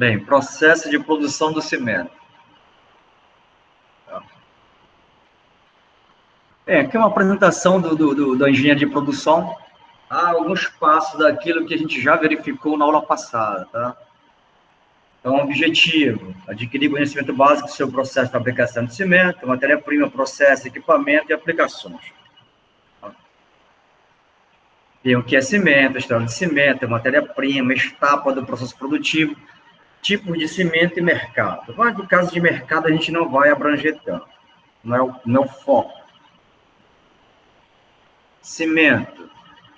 Bem, processo de produção do cimento. Aqui é uma apresentação da engenharia de produção. Há alguns passos daquilo que a gente já verificou na aula passada, tá? Então, objetivo: adquirir conhecimento básico do seu processo de fabricação de cimento, matéria-prima, processo, equipamento e aplicações. Tem o que é cimento, história de cimento, matéria-prima, etapa do processo produtivo, tipos de cimento e mercado. Mas no caso de mercado, a gente não vai abranger tanto, não é o foco. Cimento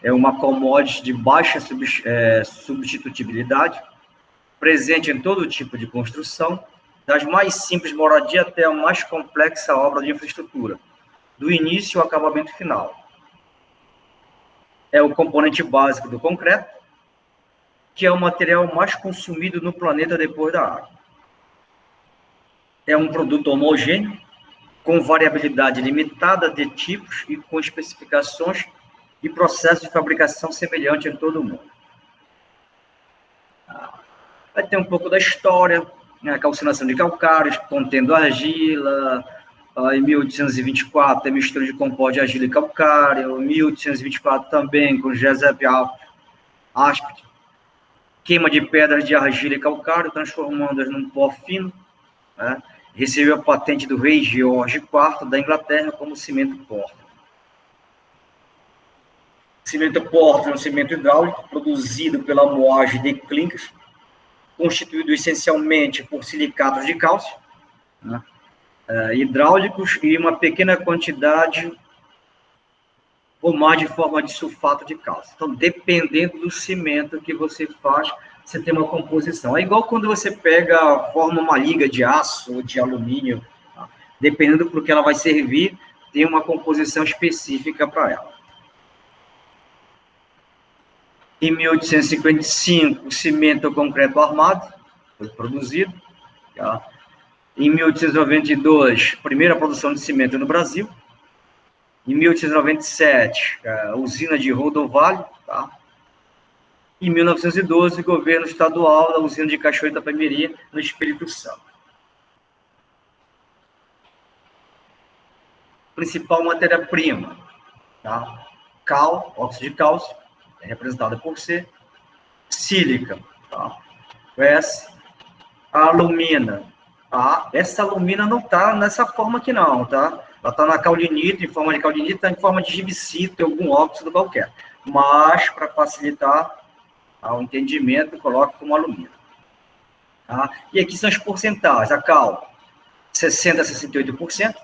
é uma commodity de baixa substitutibilidade, presente em todo tipo de construção, das mais simples moradia até a mais complexa obra de infraestrutura, do início ao acabamento final. É o componente básico do concreto, que é o material mais consumido no planeta depois da água. É um produto homogêneo, com variabilidade limitada de tipos e com especificações e processos de fabricação semelhante em todo o mundo. Vai ter um pouco da história, né, a calcinação de calcários, contendo argila. Em 1824, a mistura de compó de argila e calcário. Em 1824, também, com Giuseppe Aspet, queima de pedras de argila e calcário, transformando-as num pó fino, né? Recebeu a patente do rei George IV da Inglaterra como cimento Portland. Cimento Portland é um cimento hidráulico produzido pela moagem de clinkers, constituído essencialmente por silicatos de cálcio, né, hidráulicos e uma pequena quantidade ou mais de forma de sulfato de cálcio. Então, dependendo do cimento que você faz, você tem uma composição. É igual quando você forma uma liga de aço ou de alumínio, tá? Dependendo do que ela vai servir, tem uma composição específica para ela. Em 1855, o cimento concreto armado foi produzido. Tá? Em 1892, primeira produção de cimento no Brasil. Em 1897, a usina de Rodovalho. Tá? Em 1912, governo estadual da usina de Cachoeira da Itapemirim, no Espírito Santo. Principal matéria-prima, tá? Cal, óxido de cálcio, é representada por C. Sílica, tá? S. Alumina. Tá? Essa alumina não está nessa forma aqui não, tá? Ela está na caudinita, em forma de caudinita, está em forma de gibsito, algum óxido qualquer. Mas, para facilitar o entendimento, coloco como alumínio. Tá? E aqui são as porcentagens. A cal, 60% a 68%.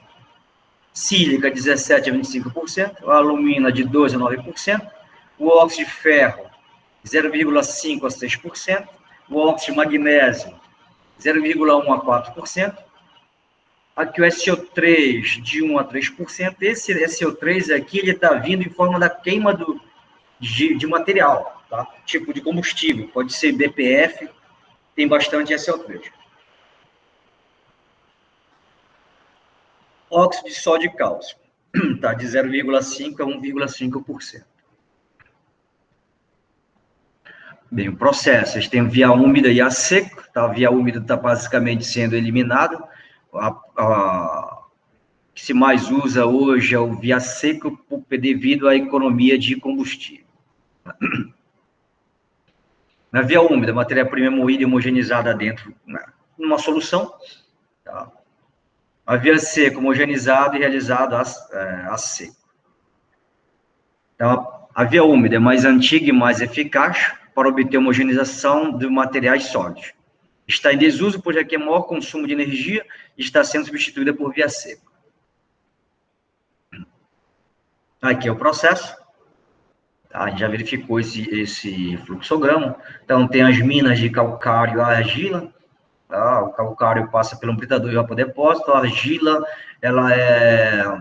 Sílica, 17% a 25%. A alumina, de 2% a 9%. O óxido de ferro, 0,5% a 6%. O óxido de magnésio, 0,1% a 4%. Aqui o SO3, de 1% a 3%. Esse SO3 aqui, ele está vindo em forma da queima de material, tá? Tipo de combustível. Pode ser BPF, tem bastante SO3. Óxido de sódio e cálcio, tá? De 0,5% a 1,5%. Bem, o processo, a gente tem via úmida e a seco, tá? A via úmida está basicamente sendo eliminada. Que se mais usa hoje é o via seco devido à economia de combustível. Na via úmida, a matéria-prima é moída e homogeneizada dentro, numa solução. Tá? A via seca, homogeneizada e realizada a seco. Então, a via úmida é mais antiga e mais eficaz para obter homogeneização de materiais sólidos. Está em desuso, pois aqui é maior consumo de energia e está sendo substituída por via seca. Aqui é o processo. Tá? A gente já verificou esse fluxograma. Então, tem as minas de calcário e argila. Tá? O calcário passa pelo britador e vai para o depósito. A argila, ela é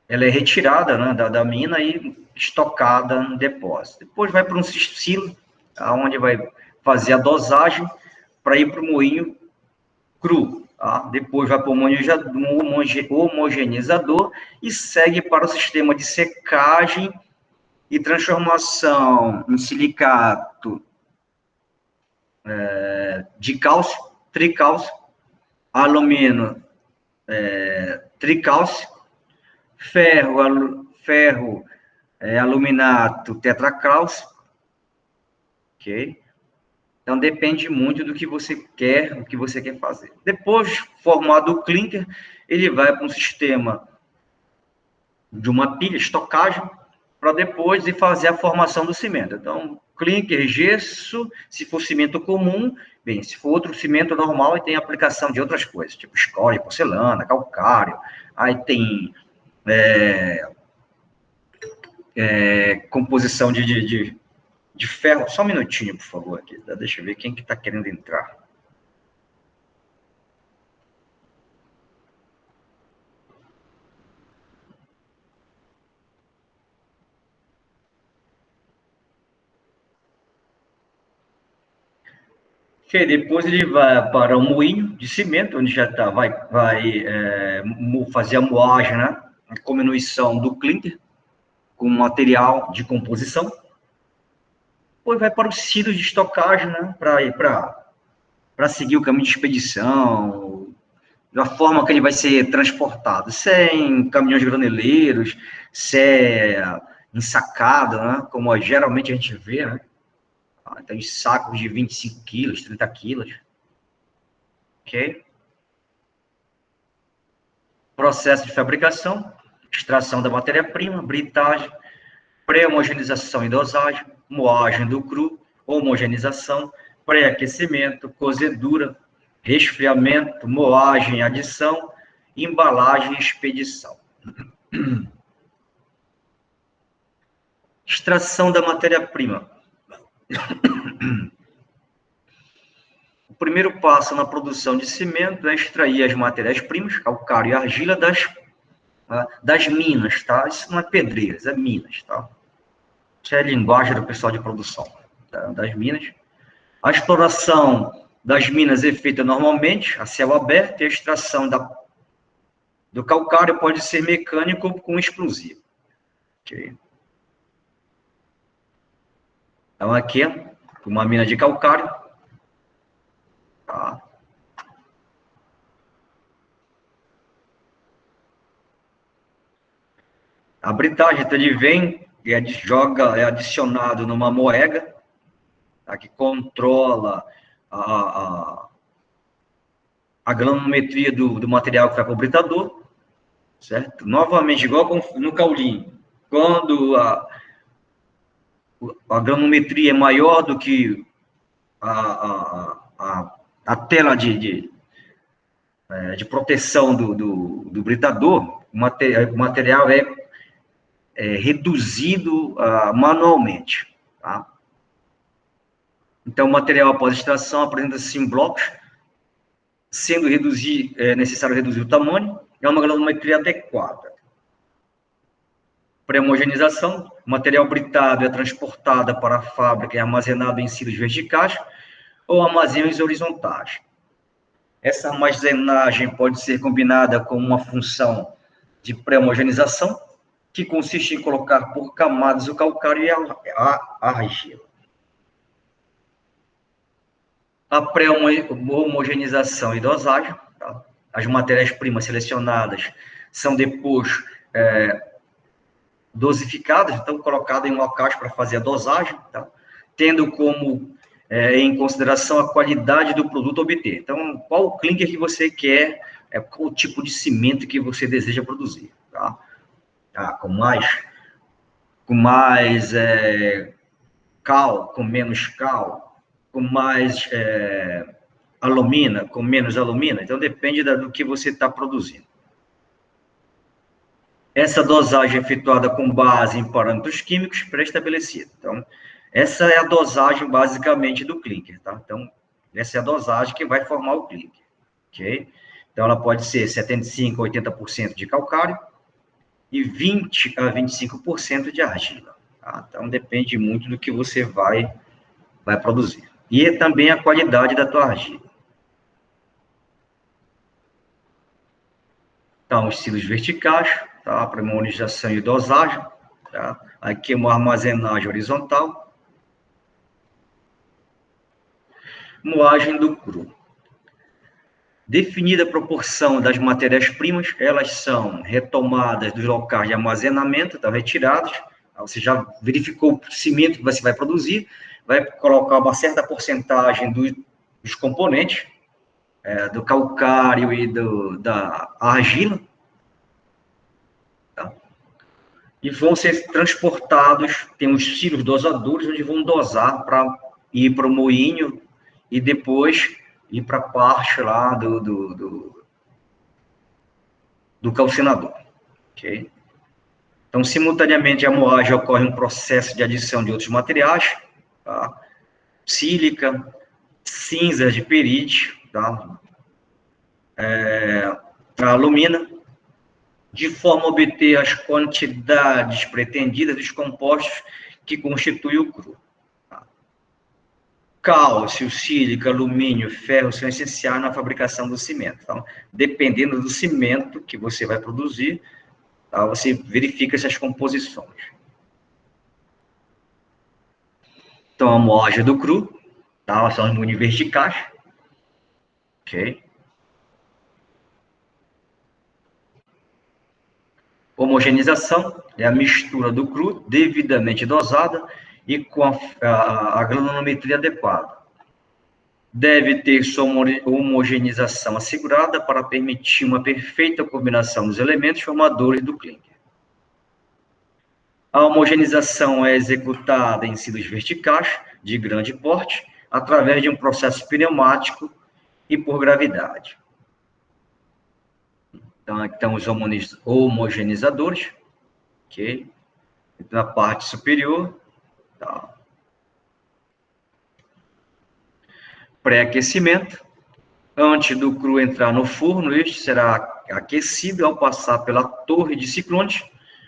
retirada, né, da mina e estocada no depósito. Depois vai para um silo, onde vai fazer a dosagem para ir para o moinho cru. Tá? Depois vai para o homogeneizador e segue para o sistema de secagem e transformação em silicato de cálcio, tricálcio, alumínio, tricálcio, ferro aluminato tetracálcio, ok? Então, depende muito do que você quer, o que você quer fazer. Depois, formado o clinker, ele vai para um sistema de uma pilha, estocagem, para depois ir fazer a formação do cimento. Então, clinker, gesso, se for cimento comum, bem, se for outro cimento normal, aí tem aplicação de outras coisas, tipo escória, porcelana, calcário, aí tem composição de ferro. Só um minutinho, por favor, aqui. Deixa eu ver quem que está querendo entrar. Que depois ele vai para o moinho de cimento, onde já tá, vai fazer a moagem, né? A diminuição do clinker com material de composição. Depois vai para os silos de estocagem, né? Para seguir o caminho de expedição, da forma que ele vai ser transportado, se é em caminhões graneleiros, se é ensacado, né? Como geralmente a gente vê, né? Então, em sacos de 25 quilos, 30 quilos. Ok? Processo de fabricação, extração da matéria-prima, britagem, pré-homogeneização e dosagem, moagem do cru, homogeneização, pré-aquecimento, cozedura, resfriamento, moagem, adição, embalagem e expedição. Extração da matéria-prima. O primeiro passo na produção de cimento é extrair as matérias-primas, calcário e argila, das minas, tá? Isso não é pedreiras, é minas, tá? Isso é a linguagem do pessoal de produção, tá? Das minas. A exploração das minas é feita normalmente a céu aberto e a extração do calcário pode ser mecânico ou com explosivo. Okay. Então, aqui, uma mina de calcário. Tá? A britagem, então, ele vem e é adicionado numa moega, tá? Que controla a granulometria do material que vai para o britador, certo? Novamente, igual no caulim, quando a granulometria é maior do que a tela de proteção do britador, o material é reduzido manualmente. Tá? Então, o material após extração apresenta-se em blocos, sendo necessário reduzir o tamanho, é uma granulometria adequada. Pré-homogeneização, o material britado é transportado para a fábrica e armazenado em silos verticais ou armazéns horizontais. Essa armazenagem pode ser combinada com uma função de pré-homogeneização, que consiste em colocar por camadas o calcário e a argila. A pré-homogeneização e dosagem, tá? As matérias-primas selecionadas são depois dosificadas, então colocadas em locais para fazer a dosagem, tá? Tendo como em consideração a qualidade do produto a obter. Então, qual o clinker que você quer, qual o tipo de cimento que você deseja produzir, tá? Com mais cal, com menos cal, com mais alumina, com menos alumina. Então, depende do que você está produzindo. Essa dosagem é efetuada com base em parâmetros químicos pré-estabelecidos. Então, essa é a dosagem, basicamente, do clinker, tá? Então, essa é a dosagem que vai formar o clinker, ok? Então, ela pode ser 75% a 80% de calcário e 20% a 25% de argila, tá? Então, depende muito do que você vai produzir. E também a qualidade da tua argila. Então, os silos verticais, tá? Para harmonização e dosagem, tá? Aqui é uma armazenagem horizontal. Moagem do cru. Definida a proporção das matérias-primas, elas são retomadas dos locais de armazenamento, estão retirados, você já verificou o cimento que você vai produzir, vai colocar uma certa porcentagem dos componentes, do calcário e da argila, tá? E vão ser transportados, tem os silos dosadores, onde vão dosar para ir para o moinho e depois ir para a parte lá do calcinador, ok? Então, simultaneamente, a moagem ocorre um processo de adição de outros materiais, tá? Sílica, cinzas de perite, tá? A alumina, de forma a obter as quantidades pretendidas dos compostos que constituem o cru. Tá? Cálcio, sílica, alumínio, ferro são essenciais na fabricação do cimento. Então, dependendo do cimento que você vai produzir, tá? Você verifica essas composições. Então, a moagem do cru, tá? São as unidades verticais, ok? Homogeneização é a mistura do cru devidamente dosada e com a granulometria adequada. Deve ter sua homogeneização assegurada para permitir uma perfeita combinação dos elementos formadores do clinker. A homogeneização é executada em silos verticais de grande porte, através de um processo pneumático e por gravidade. Então os homogeneizadores, ok? Na parte superior, tá? Pré-aquecimento. Antes do cru entrar no forno, este será aquecido ao passar pela torre de ciclones,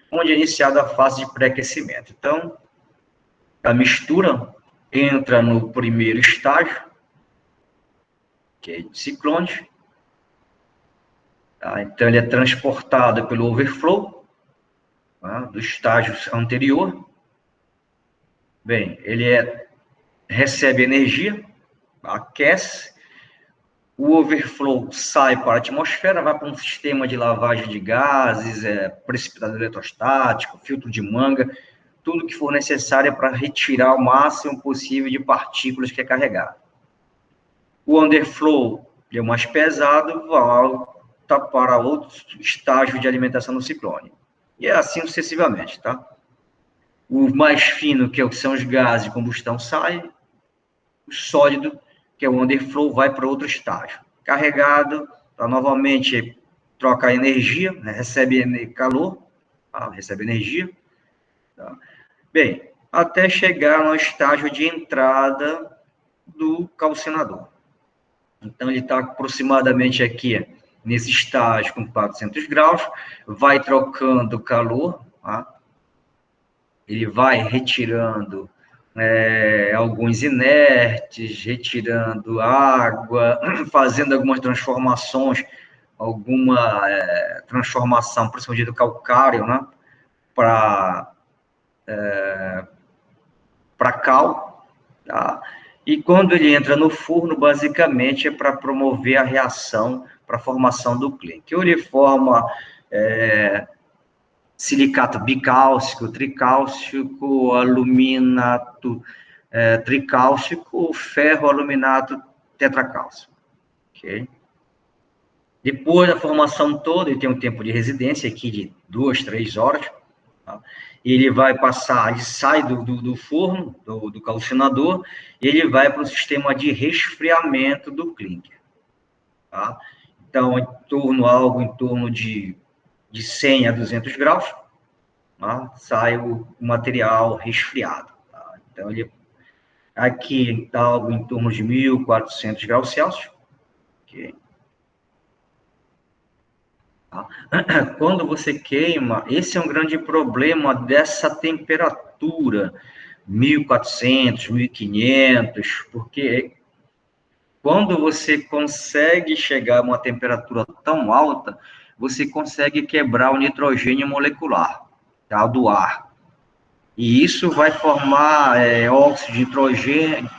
onde é iniciada a fase de pré-aquecimento. Então, a mistura entra no primeiro estágio, que é de ciclones. Tá? Então, ele é transportado pelo overflow, tá? Do estágio anterior. Bem, recebe energia, aquece, o overflow sai para a atmosfera, vai para um sistema de lavagem de gases, precipitador eletrostático, filtro de manga, tudo que for necessário para retirar o máximo possível de partículas que é carregado. O underflow é o mais pesado, volta para outro estágio de alimentação do ciclone. E é assim sucessivamente, tá? O mais fino, que são os gases de combustão, sai. O sólido, que é o underflow, vai para outro estágio. Carregado, tá, novamente troca energia, né, recebe calor, tá, recebe energia. Tá. Bem, até chegar no estágio de entrada do calcinador. Então, ele está aproximadamente aqui, nesse estágio com 400 graus, vai trocando calor, tá? Ele vai retirando alguns inertes, retirando água, fazendo algumas transformações, transformação, principalmente do calcário, né, para cal, tá? E quando ele entra no forno, basicamente é para promover a reação para a formação do clinker. Ou ele forma silicato bicálcico, tricálcico, aluminato tricálcico, ferro, aluminato tetracálcico. Ok? Depois da formação toda, ele tem um tempo de residência aqui de 2, 3 horas. Tá? Ele vai passar, ele sai do forno, do calcinador, e ele vai para o sistema de resfriamento do clinker. Tá? Então, algo em torno de 100 a 200 graus, tá? Sai o material resfriado. Tá? Então, aqui está algo em torno de 1.400 graus Celsius. Okay. Tá? Quando você queima, esse é um grande problema dessa temperatura, 1.400, 1.500, porque quando você consegue chegar a uma temperatura tão alta, você consegue quebrar o nitrogênio molecular, tá, do ar. E isso vai formar óxido de nitrogênio,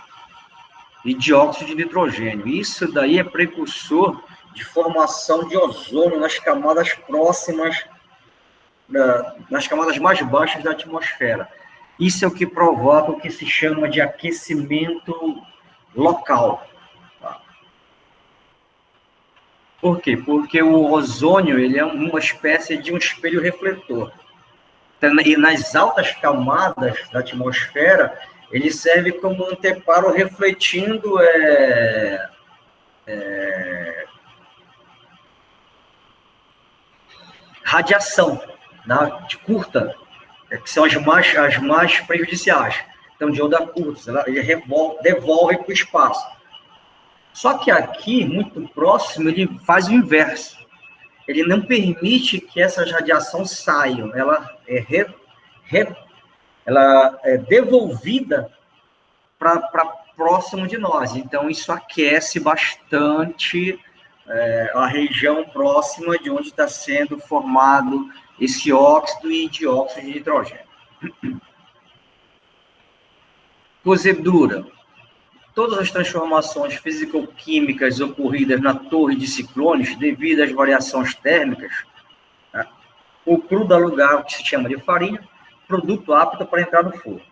e dióxido de nitrogênio. Isso daí é precursor de formação de ozônio nas camadas próximas, nas camadas mais baixas da atmosfera. Isso é o que provoca o que se chama de aquecimento local. Tá? Por quê? Porque o ozônio ele é uma espécie de um espelho refletor. E nas altas camadas da atmosfera, ele serve como um anteparo refletindo radiação, né, de curta, que são as mais prejudiciais. Então, de onda curta, ele devolve para o espaço. Só que aqui, muito próximo, ele faz o inverso. Ele não permite que essas radiações saiam. Ela é devolvida para próximo de nós. Então, isso aquece bastante a região próxima de onde está sendo formado esse óxido e dióxido de nitrogênio. Cozedura. Todas as transformações físico-químicas ocorridas na torre de ciclones devido às variações térmicas, né? O cru dá lugar ao que se chama de farinha, produto apto para entrar no forno.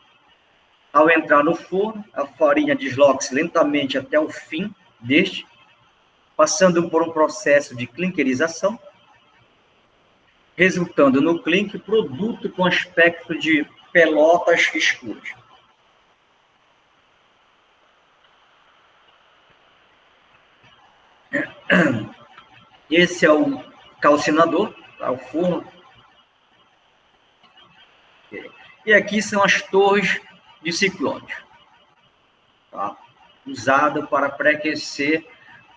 Ao entrar no forno, a farinha desloca-se lentamente até o fim deste, passando por um processo de clinkerização, resultando no clink produto com aspecto de pelotas escuras. Esse é o calcinador, tá? O forno. E aqui são as torres de ciclones, tá? Usado para pré-aquecer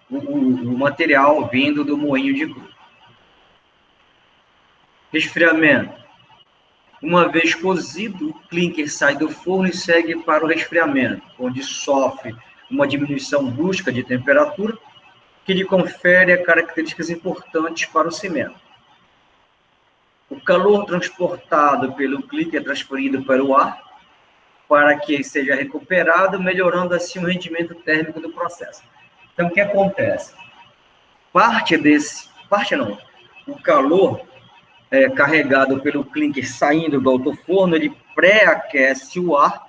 o material vindo do moinho de grupo. Resfriamento. Uma vez cozido, o clinker sai do forno e segue para o resfriamento, onde sofre uma diminuição brusca de temperatura, que lhe confere características importantes para o cimento. O calor transportado pelo clinker é transferido para o ar, para que seja recuperado, melhorando assim o rendimento térmico do processo. Então, o que acontece? O calor carregado pelo clinker saindo do alto-forno, ele pré-aquece o ar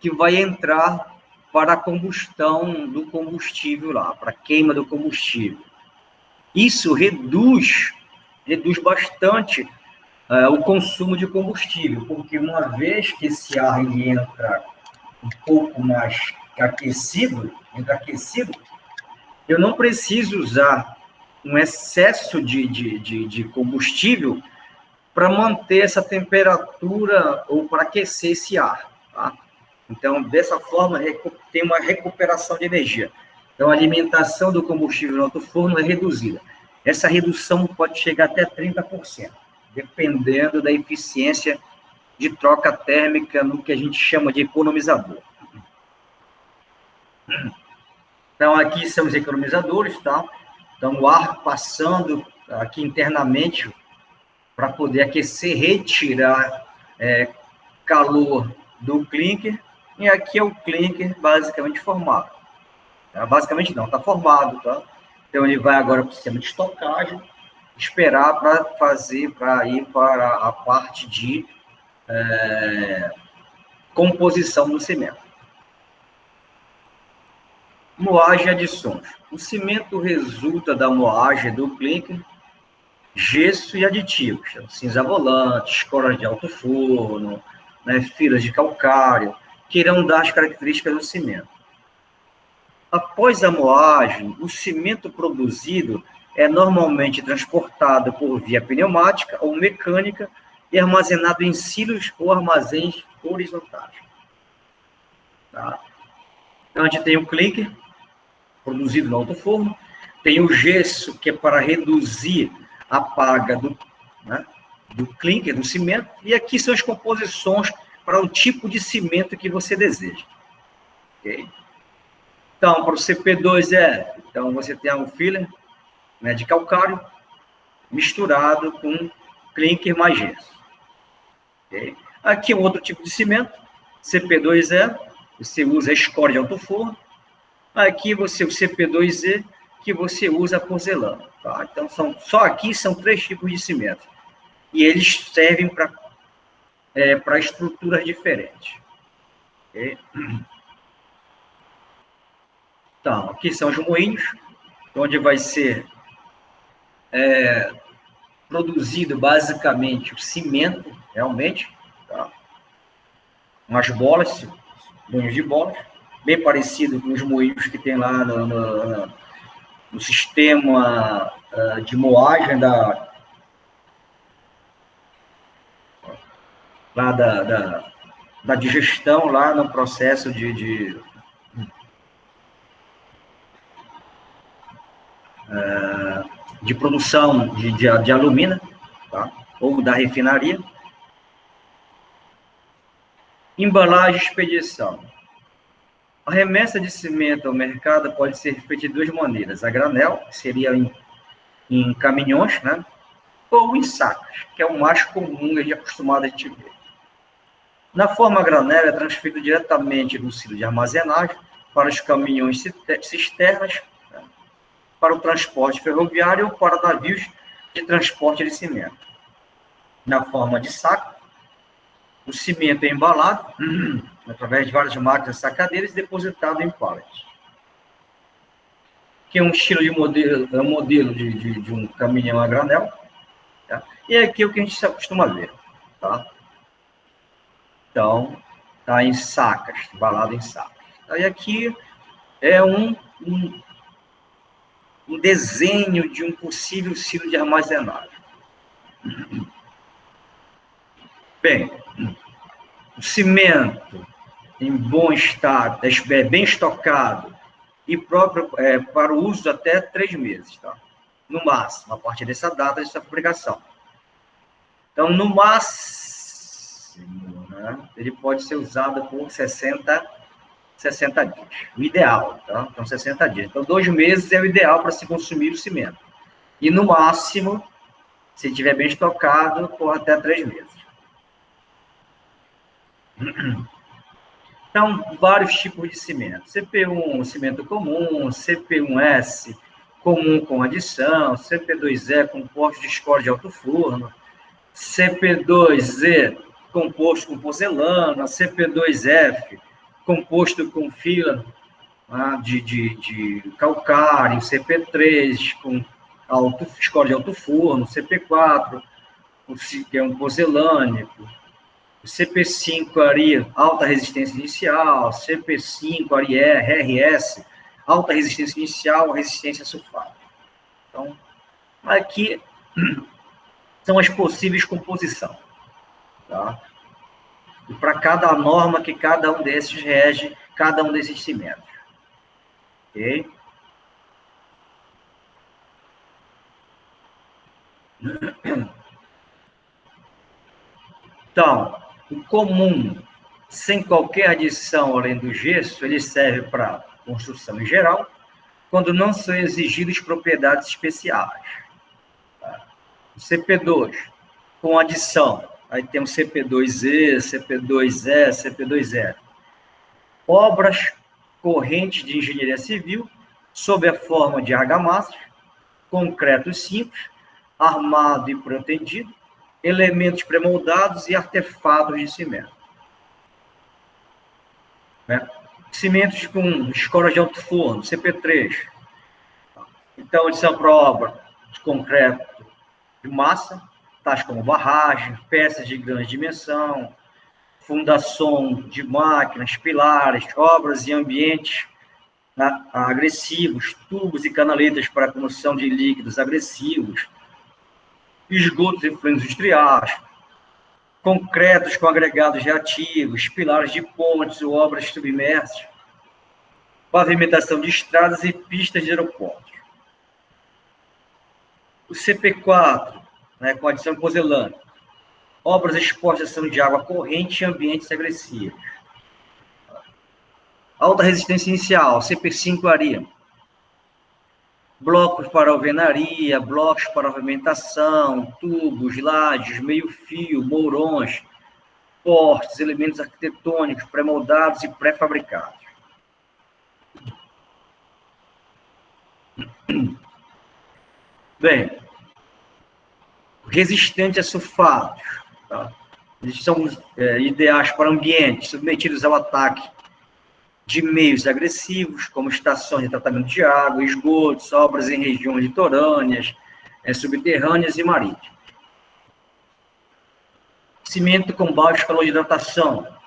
que vai entrar para a combustão do combustível lá, para a queima do combustível. Isso reduz bastante o consumo de combustível, porque uma vez que esse ar ele entra um pouco mais aquecido, eu não preciso usar um excesso de combustível para manter essa temperatura ou para aquecer esse ar. Tá? Então, dessa forma, tem uma recuperação de energia. Então, a alimentação do combustível no alto-forno é reduzida. Essa redução pode chegar até 30%, dependendo da eficiência de troca térmica no que a gente chama de economizador. Então, aqui são os economizadores, tá? Então, o ar passando aqui internamente para poder aquecer, retirar calor do clinker, e aqui é o clinker basicamente formado. Basicamente não, está formado, tá? Então, ele vai agora para o sistema de estocagem, esperar para ir para a parte de composição do cimento. Moagem e adições. O cimento resulta da moagem do clinker, gesso e aditivos, cinza volante, escoras de alto forno, né, filas de calcário, que irão dar as características do cimento. Após a moagem, o cimento produzido é normalmente transportado por via pneumática ou mecânica e armazenado em silos ou armazéns horizontais. Tá? Então, a gente tem o clinker, produzido no alto forno, tem o gesso, que é para reduzir a paga do clinker, do cimento, e aqui são as composições para o tipo de cimento que você deseja. Okay? Então, para o CP2, então você tem um filler, né, de calcário misturado com clinker mais gesso. Okay? Aqui é um outro tipo de cimento, CP2, você usa a escória de alto forno. Aqui você, o CP2E, que você usa a porcelana. Tá? Então, só aqui são 3 tipos de cimento. E eles servem para estruturas diferentes. Okay? Então, aqui são os moinhos, onde vai ser produzido basicamente o cimento, realmente, tá? Umas bolas, moinhos de bolas, bem parecido com os moinhos que tem lá no sistema de moagem lá da digestão, lá no processo de produção de alumina, tá? Ou da refinaria. Embalagem e expedição. A remessa de cimento ao mercado pode ser feita de 2 maneiras. A granel, que seria em caminhões, né? Ou em sacos, que é o mais comum e acostumado a gente ver. Na forma granel, é transferido diretamente do silo de armazenagem para os caminhões cisternas, né? Para o transporte ferroviário ou para navios de transporte de cimento. Na forma de saco, o cimento é embalado através de várias máquinas sacadeiras e depositado em pallets. Que é um estilo de modelo, é um modelo de um caminhão a granel. Tá? E aqui é o que a gente se acostuma a ver. Tá? Então, está em sacas, embalado em sacas. Aí aqui é um desenho de um possível silo de armazenagem. Bem, o cimento em bom estado, bem estocado e próprio para o uso até 3 meses, tá? No máximo, a partir dessa data de sua fabricação. Então, no máximo, né, ele pode ser usado por 60 dias. O ideal, tá? Então, 60 dias. Então, 2 meses é o ideal para se consumir o cimento. E, no máximo, se estiver bem estocado, por até 3 meses. Então, vários tipos de cimento. CP1, cimento comum, CP1S, comum com adição, CP2E, composto de escória de alto forno, CP2E, composto com porcelana, CP2F, composto com fibra de calcário, CP3, com escória de alto forno, CP4, que é um porcelânico, CP5 ARI, alta resistência inicial, CP5 ARI RS, alta resistência inicial, resistência a sulfato. Então, aqui são as possíveis composições. Tá? E para cada norma que cada um desses rege, cada um desses cimentos. Ok? Então, o comum, sem qualquer adição além do gesso, ele serve para construção em geral, quando não são exigidas propriedades especiais. Tá? O CP2, com adição, aí tem o CP2E, CP2E, CP2F. Obras correntes de engenharia civil, sob a forma de argamassas, concretos simples, armado e protendido, elementos pré-moldados e artefatos de cimento. Né? Cimentos com escória de alto forno, CP3. Então, eles são para obra de concreto de massa, tais como barragem, peças de grande dimensão, fundação de máquinas, pilares, obras e ambientes agressivos, tubos e canaletas para a condução de líquidos agressivos, esgotos e fluidos industriais, concretos com agregados reativos, pilares de pontes ou obras submersas, pavimentação de estradas e pistas de aeroportos. O CP4, né, com adição de porcelana, obras expostas à ação de água corrente em ambientes agressivos. Alta resistência inicial, CP5 ARI. Blocos para alvenaria, blocos para pavimentação, tubos, lajes, meio-fio, mourões, suportes, elementos arquitetônicos, pré-moldados e pré-fabricados. Bem, resistente a sulfatos, tá? Eles são ideais para ambientes submetidos ao ataque de meios agressivos, como estações de tratamento de água, esgotos, obras em regiões litorâneas, subterrâneas e marítimas. Cimento com baixo calor de hidratação.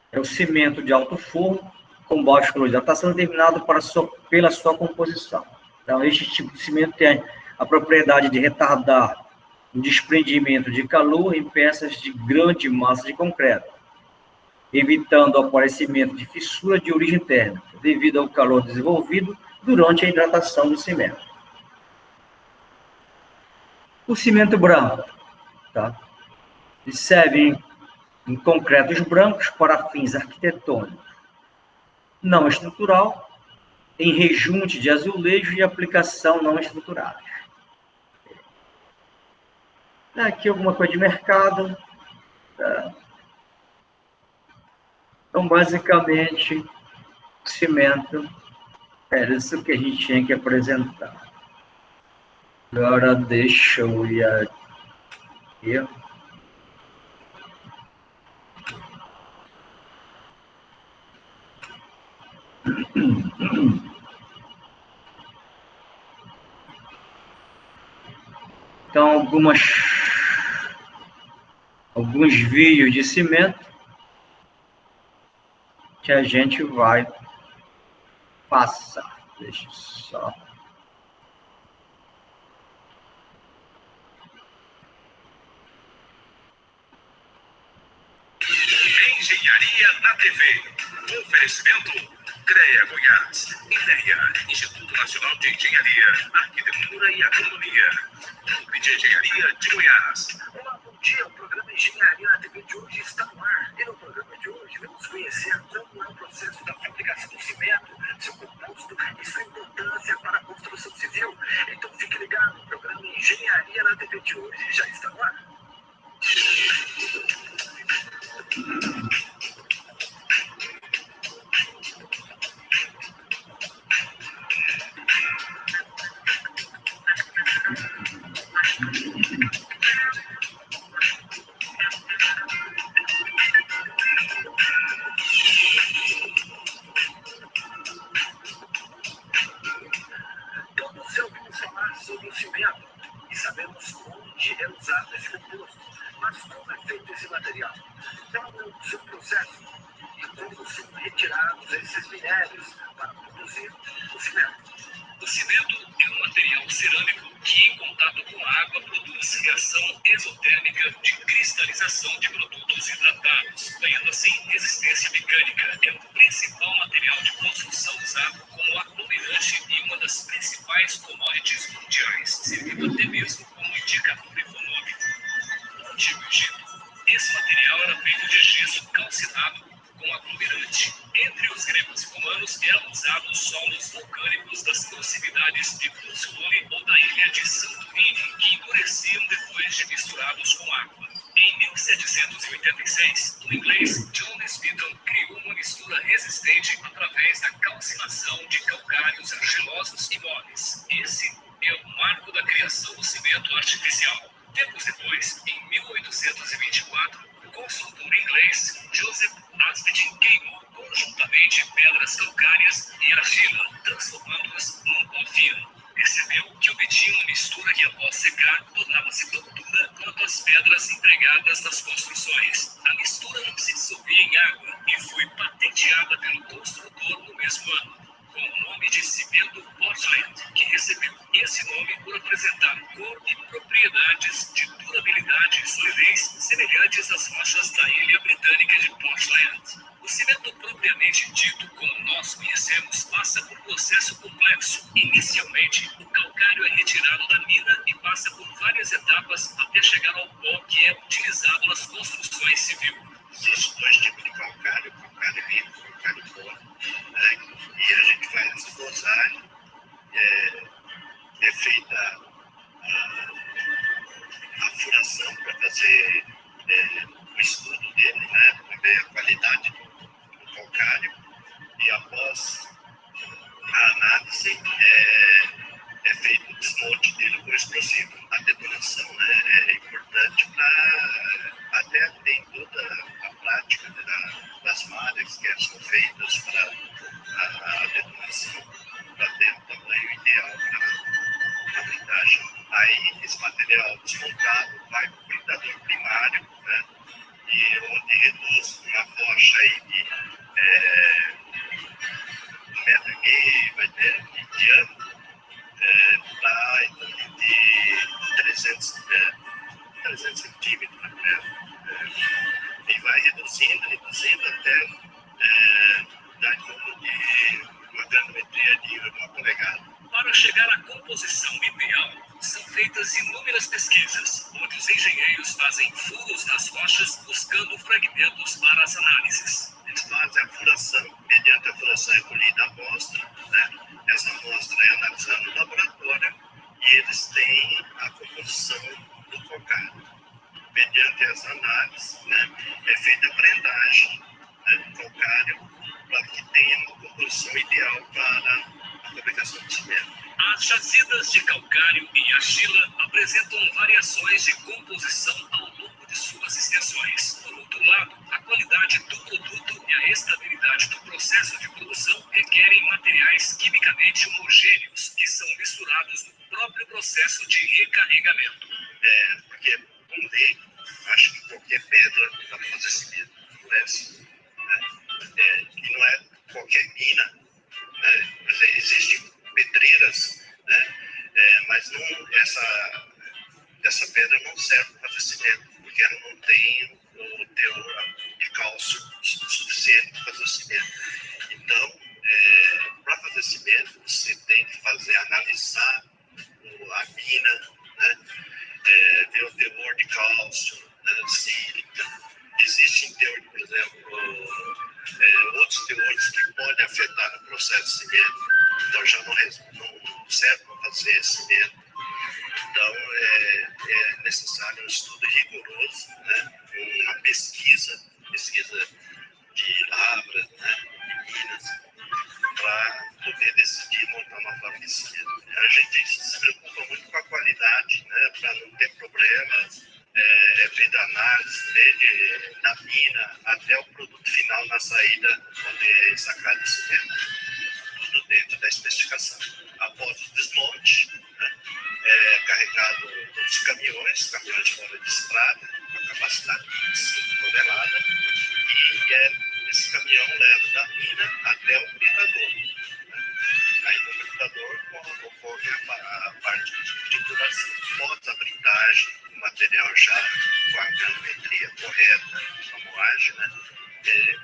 É o cimento de alto forno, com baixo calor de hidratação, determinado pela sua composição. Então, este tipo de cimento tem a propriedade de retardar o desprendimento de calor em peças de grande massa de concreto, evitando o aparecimento de fissura de origem térmica, devido ao calor desenvolvido durante a hidratação do cimento. O cimento branco, tá? Ele serve em concretos brancos para fins arquitetônicos, não estrutural, em rejunte de azulejo e aplicação não estruturada. Aqui alguma coisa de mercado. Tá? Então, basicamente, cimento era isso que a gente tinha que apresentar. Agora, deixa eu ir aqui. Então, alguns vídeos de cimento que a gente vai passar. Deixa eu só. Engenharia na TV. Oferecimento CREA Goiás. INEA, Instituto Nacional de Engenharia, Arquitetura e Agronomia. Clube de Engenharia de Goiás. Olá, bom dia. O programa Engenharia na TV de hoje está no ar. E no programa de hoje vamos conhecer como é o processo da fabricação do cimento, seu composto e sua importância para a construção civil. Então fique ligado, o programa Engenharia na TV de hoje já está no ar. Todos já ouvimos falar sobre o cimento e sabemos onde é usado esse composto. Mas como é feito esse material? Qual é o seu processo? E como são retirados esses minérios para produzir o cimento? O cimento é um material cerâmico que, em contato com a água, produz reação exotérmica de cristalização de produtos hidratados, ganhando assim resistência mecânica. É o principal material de construção usado como aglomerante e uma das principais commodities mundiais, servindo até mesmo como indicador econômico. No Antigo Egito, esse material era feito de gesso calcinado com aglomerante. Entre os gregos e romanos eram usados solos vulcânicos das proximidades de Pozzuoli ou da ilha de Santorini, que endureciam depois de misturados com água. Em 1786, o inglês John Smithson criou uma mistura resistente através da calcinação de calcários argilosos e moles. Esse é o marco da criação do cimento artificial. Tempos depois, em 1824, o consultor inglês Joseph Aspect queimou conjuntamente pedras calcárias e argila, transformando-as num pó fino. Percebeu que obtinha uma mistura que, após secar, tornava-se tão dura quanto as pedras empregadas nas construções. A mistura não se dissolvia em água e foi patenteada pelo construtor no mesmo ano, com o nome de cimento Portland, que recebeu esse nome por apresentar cor e propriedades de durabilidade e solidez semelhantes às rochas da ilha britânica de Portland. O cimento propriamente dito, como nós conhecemos, passa por um processo complexo. Inicialmente, o calcário é retirado da mina e passa por várias etapas até chegar ao pó que é utilizado nas construções civis. Existem dois tipos de calcário, calcário limpo e calcário pó. E a gente faz essa dosagem, é feita a furação para fazer o calcário, né? E onde reduz uma rocha aí de 1,5 metro de diâmetro para em torno de 300 centímetros, né? E vai reduzindo até dar em torno de uma granometria de 1 polegada. Para chegar à composição ideal, são feitas inúmeras pesquisas, onde os engenheiros fazem furos nas rochas buscando fragmentos para as análises. Eles fazem a furação, mediante a furação é colhida a amostra, né? Essa amostra é analisada no laboratório e eles têm a composição do calcário. Mediante essa análise, né, é feita a prendagem, né, do calcário para que tenha uma composição ideal para a fabricação de cimento. As jazidas de calcário e argila apresentam variações de composição ao longo de suas extensões. Por outro lado, a qualidade do produto e a estabilidade do processo de produção requerem materiais quimicamente homogêneos, que são misturados no próprio processo de recarregamento. Porque, como lei, acho que qualquer pedra dá para fazer cimento, não é assim, né? E não é qualquer mina, né? Existem pedreiras, né? Mas não, essa pedra não serve para fazer cimento, porque ela não tem o teor de cálcio suficiente para fazer o cimento. Então, para fazer cimento, você tem que analisar a mina, né? Ver o teor de cálcio, sílica. Existem teores, por exemplo, outros teores que podem afetar no processo de cimento, então já não serve para fazer cimento. Então, é necessário um estudo rigoroso, né? Uma pesquisa de lavras, né? De minas, para poder decidir montar uma fábrica de cimento. A gente se preocupa muito com a qualidade, né? Para não ter problemas. É feita análise desde na mina até o produto final na saída, onde é sacado o cimento, tudo dentro da especificação. Após o desmonte, né, é carregado nos caminhões fora de estrada, com a capacidade de 5 toneladas, e esse caminhão leva da mina até o britador. Aí no britador ocorre a parte de trituração. Após a britagem, o material já com a granometria correta, a moagem, né?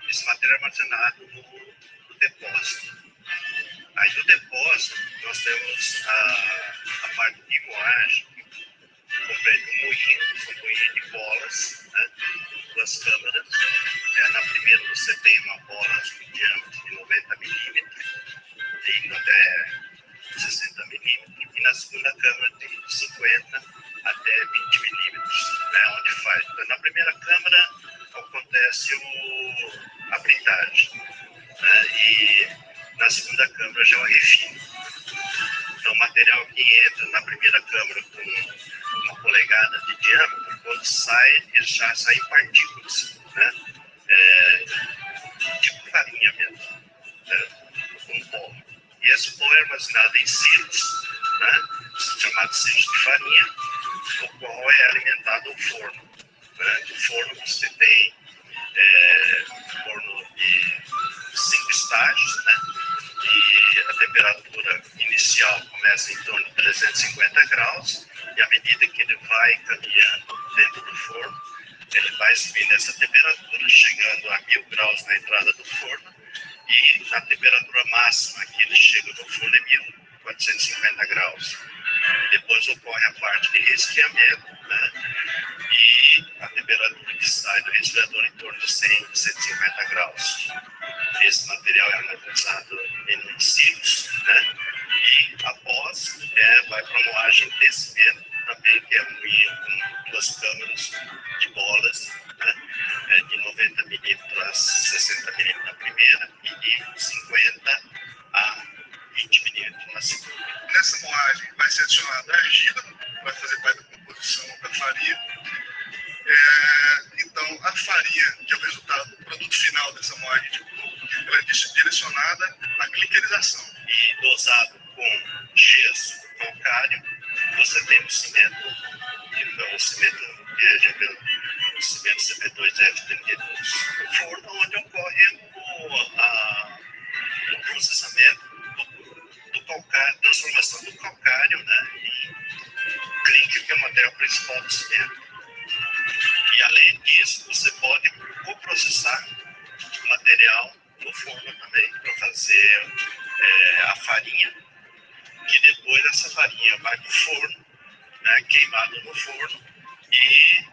Esse material é armazenado no depósito. Aí do depósito, nós temos a parte de moagem, que compreende um moinho, são moinhos de bolas, né? 2 câmaras. Na primeira você tem uma bola de diâmetro de 90 milímetros, indo até 60 milímetros, e na segunda câmara tem 50 até 20 milímetros, né, onde faz. Então, na primeira câmara acontece a britagem, né, e na segunda câmara já é o refino. Então, o material que entra na primeira câmara com 1 polegada de diâmetro, quando sai, ele já sai em partículas, né, tipo farinha mesmo, um pó. E esse pó é armazenado em silos, né, chamados silos de farinha, o qual é alimentado ao forno. Né? No forno você tem forno de 5 estágios, né? E a temperatura inicial começa em torno de 350 graus, e à medida que ele vai caminhando dentro do forno, ele vai subindo essa temperatura, chegando a 1000 graus na entrada do forno, e a temperatura máxima que ele chega no forno é 1450 graus. Depois ocorre a parte de resfriamento, né? E a temperatura que sai do resfriador em torno de 100, 150 graus. Esse material é analisado em silos, né? E após, vai para a moagem de cimento também, que é moinho com 2 câmaras de bolas, né? De 90 milímetros a 60 milímetros na primeira e de 50 a 20 milímetros na segunda. Nessa moagem vai ser adicionada argila, vai fazer parte da composição da farinha. Então, a farinha, que é o resultado, o produto final dessa moagem de coco, ela é direcionada à gliquerização. E dosado com gesso calcário, você tem o cimento, então o cimento material no forno também, para fazer a farinha, que depois essa farinha vai para o forno, né, queimado no forno, e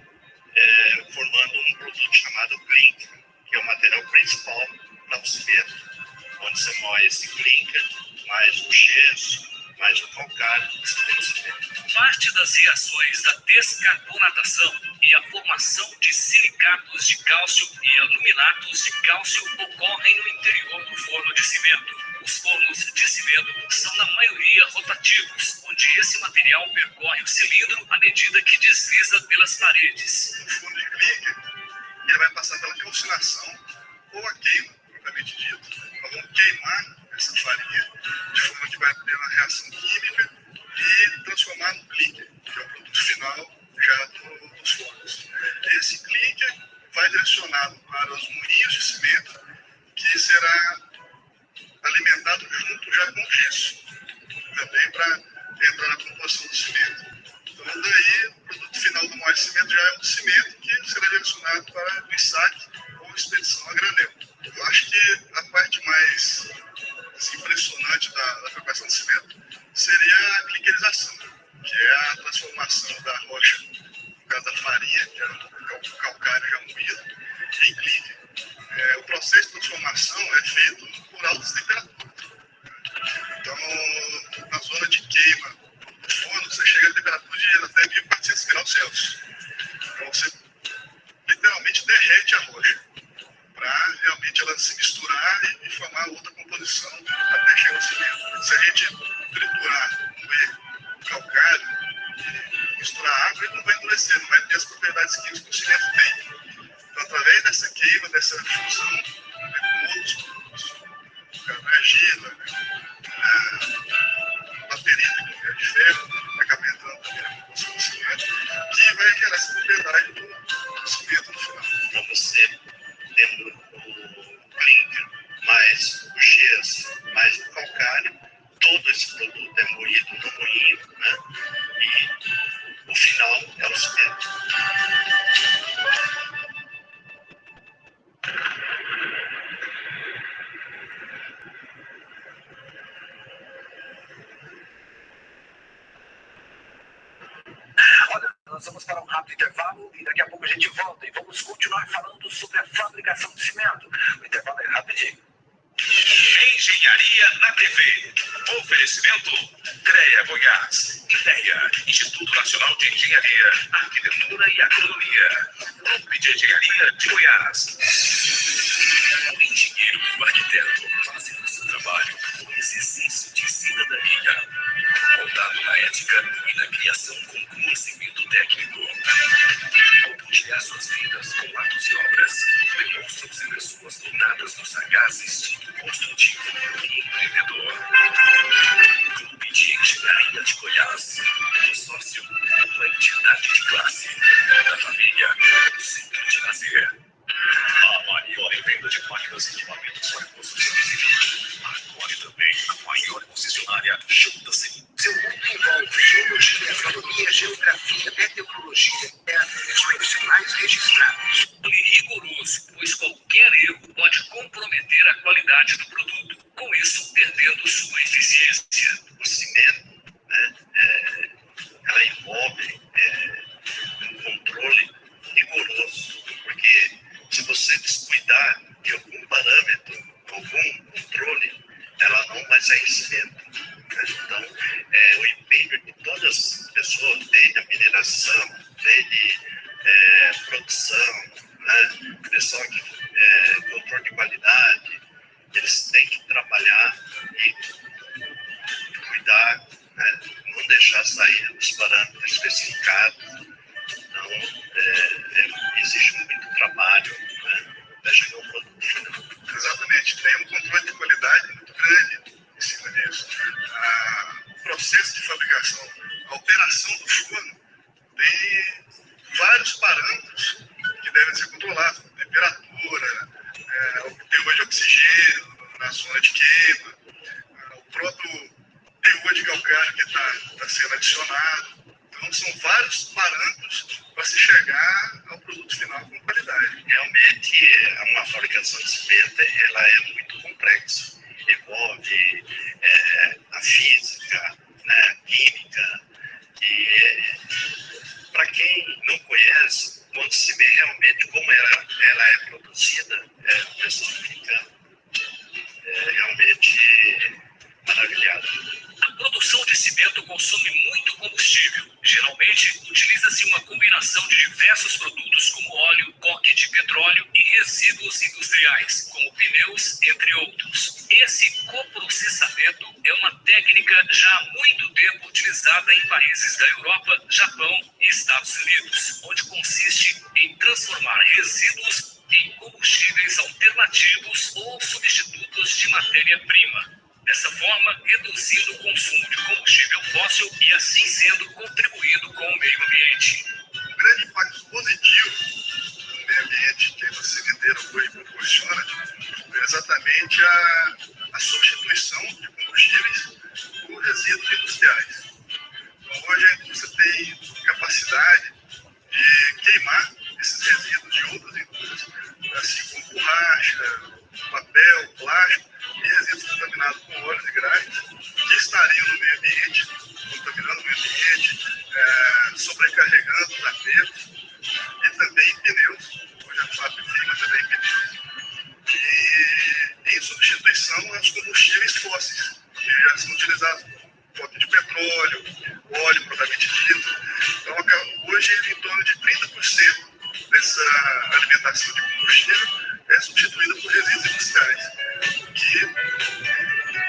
formando um produto chamado clinker, que é o material principal para o cimento, onde você moe esse clinker, mais o gesso, mais o calcário, você tem o cimento. Parte das reações da descarbonatação e a formação de silicatos de cálcio e aluminatos de cálcio ocorrem no interior do forno de cimento. Os fornos de cimento são, na maioria, rotativos, onde esse material percorre o cilindro à medida que desliza pelas paredes. No forno de clinker, ele vai passar pela calcinação ou a queima, propriamente dito. Nós vamos queimar essa farinha de forma que vai ter uma reação química e transformar no clinker, que é o produto final já dos fornos. Esse clinker vai direcionado para os moinhos de cimento, que será alimentado junto já com gesso, também para entrar na composição do cimento. Então, daí, o produto final do moinho de cimento já é um cimento que será direcionado para o ensaque ou expedição a granel. Eu acho que a parte mais impressionante da fabricação de cimento seria a clinkerização, que é a transformação da rocha, no caso da farinha, que é o calcário já moído, em clinker. O processo de transformação é feito por altas temperaturas. Então, na zona de queima do forno, você chega a temperatura de até 1400 graus Celsius. Então, você literalmente derrete a rocha para realmente ela se misturar e formar outra composição até chegar ao cimento. Se a gente triturar, moer calcário e misturar água, ele não vai endurecer, não vai ter as propriedades químicas que o cimento tem. Então, através dessa queima, dessa fusão com outros produtos, argila, baterita, que é de ferro, acaba entrando também na composição do cimento, que vai gerar essa propriedade do cimento no final. Então, você tendo o clinker, mais o gesso, mais o calcário, todo esse produto é moído no moinho, né? E o final é o cimento. Olha, nós vamos para um rápido intervalo e daqui a pouco a gente volta e vamos continuar falando sobre a fabricação de cimento. O intervalo é rapidinho. Engenharia na TV. Oferecimento CREA Goiás. Ideia: Instituto Nacional de Engenharia, Arquitetura e Agronomia. Grupo de Engenharia de Goiás. O engenheiro e o arquiteto fazem o seu trabalho com exercício de cidadania, pautado na ética e na criação com conhecimento técnico. Ao compartilhar suas vidas com atos e obras, demonstram-se pessoas dotadas do sagaz instinto construtivo e empreendedor. Clube de Engenharia de Goiás. O sócio, uma entidade de classe. Da família, o centro de lazer. A maior venda de máquinas e equipamentos para construção civil. Agora também a maior concessionária junta-se. Seu mundo envolve geologia, agronomia, geografia, meteorologia, os profissionais registrados. E rigoroso, pois qualquer erro pode comprometer a qualidade do produto, com isso perdendo sua eficiência. O cimento, né, ela envolve um controle rigoroso, porque se você descuidar de algum parâmetro, algum controle, ela não vai sair cimento. Então, o empenho de todas as pessoas, desde a mineração, desde produção, né, pessoal que controle de qualidade, eles têm que trabalhar e cuidar, né, não deixar sair dos parâmetros especificados. Então, existe muito trabalho, né, para chegar ao produto final. Exatamente, tem um controle de qualidade muito grande em cima disso. O processo de fabricação, a operação do forno, tem vários parâmetros que devem ser controlados: temperatura, o teor de oxigênio na zona de queima, o próprio teor de calcário que está sendo adicionado. Então, são vários parâmetros para se chegar ao produto final com qualidade. Realmente, que uma fabricação de cimento ela é muito complexa, envolve a física, né, a química, e para quem não conhece, quando se vê realmente como ela é produzida, o pessoal fica realmente maravilhado. A produção de cimento consome muito combustível. Geralmente, utiliza-se uma combinação de diversos produtos como óleo, coque de petróleo e resíduos industriais, como pneus, entre outros. Esse coprocessamento é uma técnica já há muito tempo utilizada em países da Europa, Japão e Estados Unidos, onde consiste em transformar resíduos em combustíveis alternativos ou substitutos de matéria-prima. Dessa forma, reduzindo o consumo de combustível fóssil e, assim sendo, contribuindo com o meio ambiente. Um grande impacto positivo no meio ambiente que a indústria cimenteira hoje proporciona é exatamente a substituição de combustíveis por resíduos industriais. Então, hoje a indústria tem capacidade de queimar esses resíduos de outras indústrias, assim como borracha, papel, plástico e resíduos contaminados com óleos e gás, que estariam no meio ambiente, contaminando o meio ambiente, sobrecarregando os aterros e também pneus. Hoje a fábrica queima também pneus. E em substituição aos combustíveis fósseis, que já são utilizados como de petróleo, óleo propriamente dito. Então, hoje, em torno de 30% dessa alimentação de combustível é substituída por resíduos industriais, o que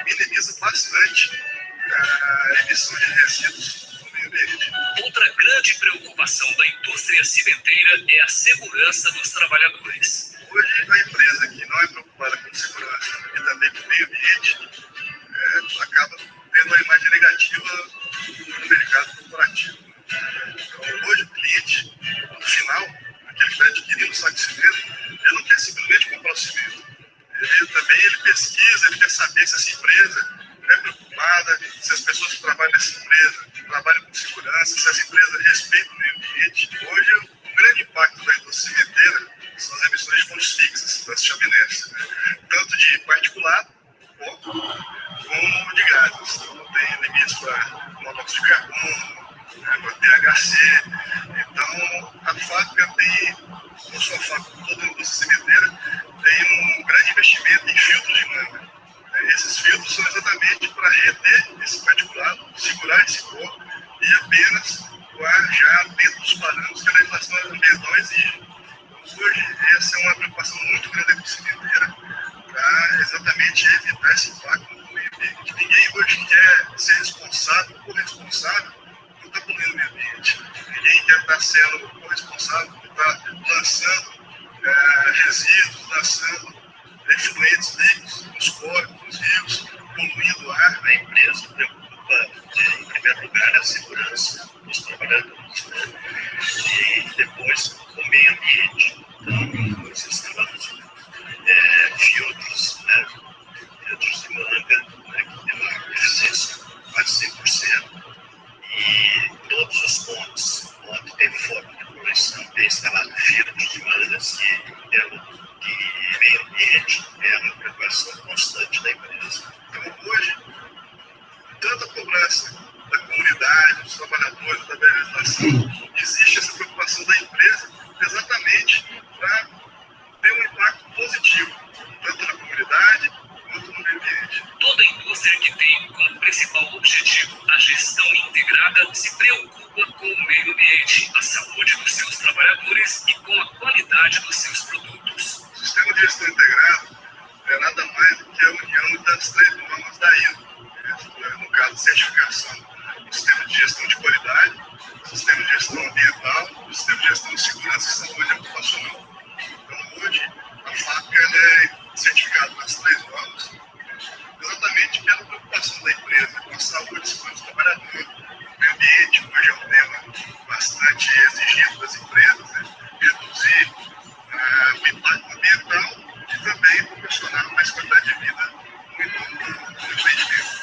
minimiza bastante a emissão de resíduos no meio ambiente. Outra grande preocupação da indústria cimenteira é a segurança dos trabalhadores. Hoje, a empresa que não é preocupada com segurança e também com o meio ambiente acaba tendo uma imagem negativa no mercado corporativo. Então, hoje, o cliente, no final, aquele que está adquirindo o saco de cimento, ele não quer simplesmente comprar o cimento. Ele pesquisa, ele quer saber se essa empresa é preocupada, se as pessoas que trabalham nessa empresa trabalham com segurança, se essa empresa respeita o meio ambiente. Hoje, o grande impacto da indústria cimenteira são as emissões de fontes fixas, das chaminés, tanto de particulado como de gases. Então, tem limites para monóxido de carbono, para THC. Então, a fábrica tem, não só a fábrica, toda a indústria cimenteira, tem um grande investimento em filtros de manga. Esses filtros são exatamente para reter esse particulado, segurar esse pó e apenas doar já dentro dos parâmetros que a legislação ambiental exige. Então, hoje, essa é uma preocupação muito grande da indústria cimenteira para exatamente evitar esse impacto no meio ambiente. Ninguém hoje quer ser responsável, corresponsável por estar poluindo o meio ambiente. Ninguém quer estar sendo corresponsável por estar lançando resíduos, lançando efluentes líquidos nos córregos, nos rios, poluindo o ar. A empresa preocupa, em primeiro lugar, a segurança dos trabalhadores, né? E depois o meio ambiente. Então, nós instalamos filtros, né? Filtros de manga, né? Que tem uma eficiência quase 100%. E todos os pontos onde tem forma de poluição tem instalado filtros de mangas que meio ambiente é uma preocupação constante da empresa. Então, hoje, tanto a cobrança da comunidade, dos trabalhadores, da legislação, existe essa preocupação da empresa exatamente para ter um impacto positivo, tanto na comunidade quanto no meio ambiente. Toda indústria que tem como principal objetivo a gestão integrada se preocupa com o meio ambiente, a saúde dos seus trabalhadores e com a qualidade dos seus produtos. O sistema de gestão integrado é nada mais do que a união das 3 normas da ISO, no caso de certificação, o sistema de gestão de qualidade, o sistema de gestão ambiental, o sistema de gestão de segurança e saúde ocupacional. Então, hoje, a fábrica é certificada nas 3 normas, exatamente pela preocupação da empresa com a saúde e segurança do trabalhador. O meio ambiente hoje é um tema bastante exigido das empresas, né? Reduzir o impacto ambiental e também proporcionar mais qualidade de vida no empreendimento.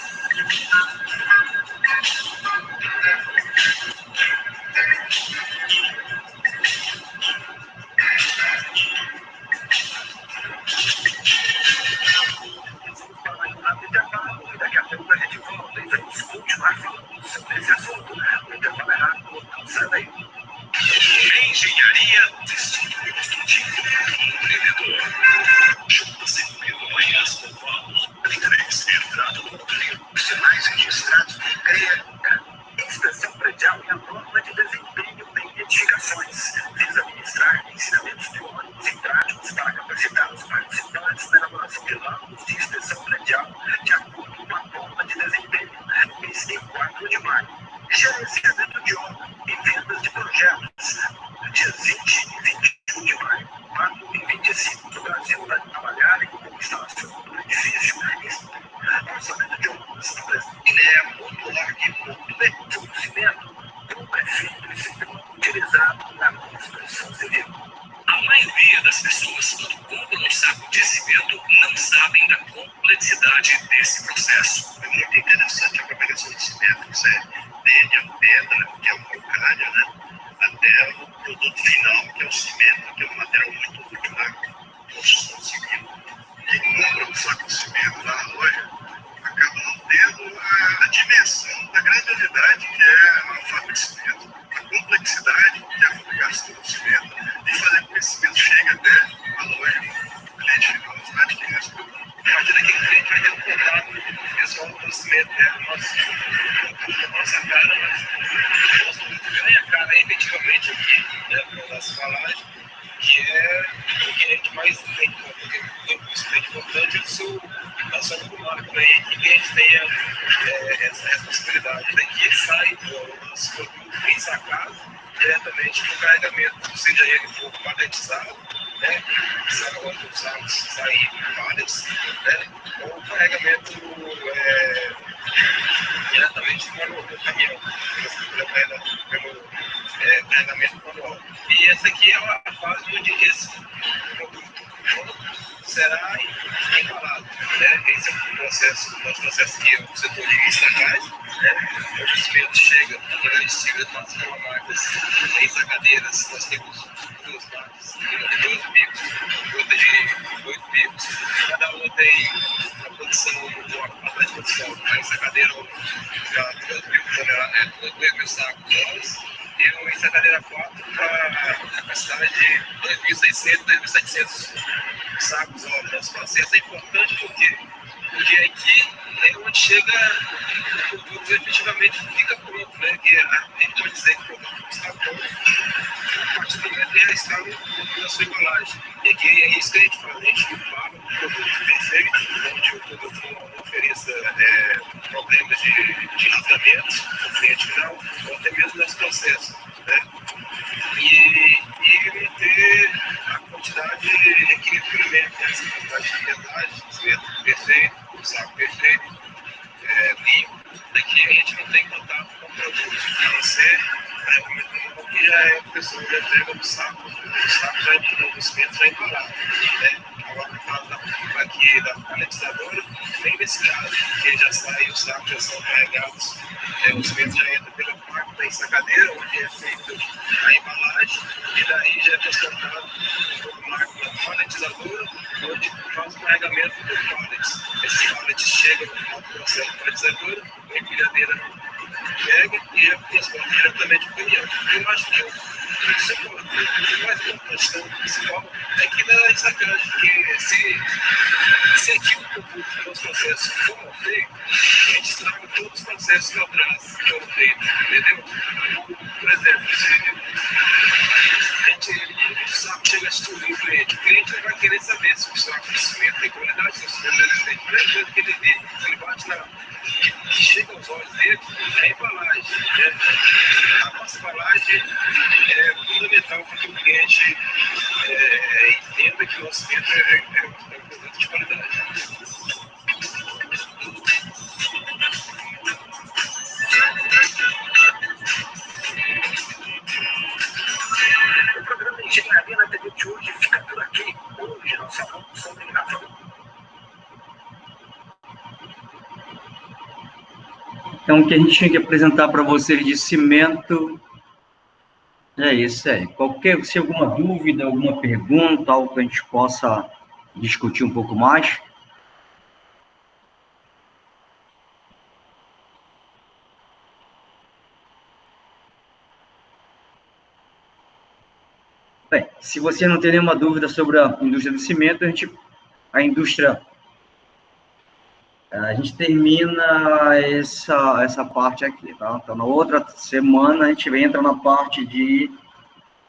maioria das pessoas, quando compram um saco de cimento, não sabem da complexidade desse processo. É muito interessante a fabricação de cimento, você desde a pedra, que é o calcário, né, até o produto final, que é o cimento, que é um material muito útil na construção civil. Quem compra um saco de cimento lá na loja acaba não tendo a dimensão da grandiosidade que é a fábrica de cimento, a complexidade que é a fabricação do cimento e fazer com que esse cimento chegue até a loja, o cliente final, os adquirentes do mundo. Imagina que o cliente vai ter um contato pessoal com o cimento, nossa cara, mas ganha cara efetivamente aqui, né, nas embalagens, que é o que a gente mais tem, porque o cimento importante é a sua marca, né, e que a gente tenha essa responsabilidade. Daqui sai o nosso produto ensacado diretamente no carregamento, seja ele for paletizado, né, sair várias, né, ou carregamento diretamente no caminhão, pelo carregamento manual. E essa aqui é a fase onde esse produto será embalado, né? Esse é o nosso processo que é o setor de estacagem, né? Onde o cimento chega para a estilha, nós temos marcas em sacadeiras, nós temos duas marcas, de 12 bicos, outra de 8 bicos, cada uma tem a produção, uma produção, a sacadeira para 2 mil sacos, e uma ensacadeira 4 para a capacidade de 2.600, 2.700 sacos. O nosso processo é importante porque aqui é onde chega o produto efetivamente fica pronto, né? Que a gente pode dizer que o produto está pronto a partir do momento que já está na sua embalagem. E aqui é isso que a gente faz, a gente fala um produto perfeito, onde o produto não ofereça problemas de rasgamento no cliente final, ou até mesmo nesse processo, né? E manter a quantidade de equilíbrio, essa quantidade de verdade, cimento perfeito, o saco perfeito, limpo. Daqui a gente não tem contato com o produto, a não ser que já é a pessoa já entrega o saco já o cimento já embalado, né? Agora, no caso aqui da paletizadora, bem nesse caso, porque já sai, os sacos já são carregados, o cimento já entra pela placa da ensacadeira, onde é feita a embalagem, e daí já é transportado por máquina paletizadora, onde faz o carregamento dos pallets. Esses pallets chegam no final do processo de paletizadora, a empilhadeira pega e é transporta diretamente para o caminhão. Eu acho que o mais importante, o principal, é que na ensacagem, porque se aqui o produto do nosso processo for mal feito, a gente estraga todos os processos que atrás foram feitos, entendeu? Por exemplo, se o saco chega a destruir o cliente não vai querer saber se o saco de cimento tem qualidade, se o cimento tem. A primeira coisa que ele vê, se ele bate na que chega aos olhos dele, é a embalagem. A nossa embalagem é fundamental para que o cliente entenda que o nosso cimento é um produto de qualidade. O programa Engenharia na TV de hoje fica por aqui. Hoje nós falamos sobre a Então, o que a gente tinha que apresentar para vocês de cimento é isso aí. Se alguma dúvida, alguma pergunta, algo que a gente possa discutir um pouco mais. Bem, se você não tem nenhuma dúvida sobre a indústria do cimento, a gente termina essa parte aqui, tá? Então, na outra semana, a gente entra na parte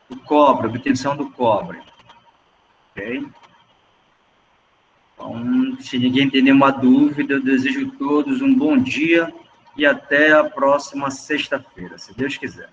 do cobre, obtenção do cobre. Ok? Então, se ninguém tem nenhuma dúvida, eu desejo a todos um bom dia e até a próxima sexta-feira, se Deus quiser.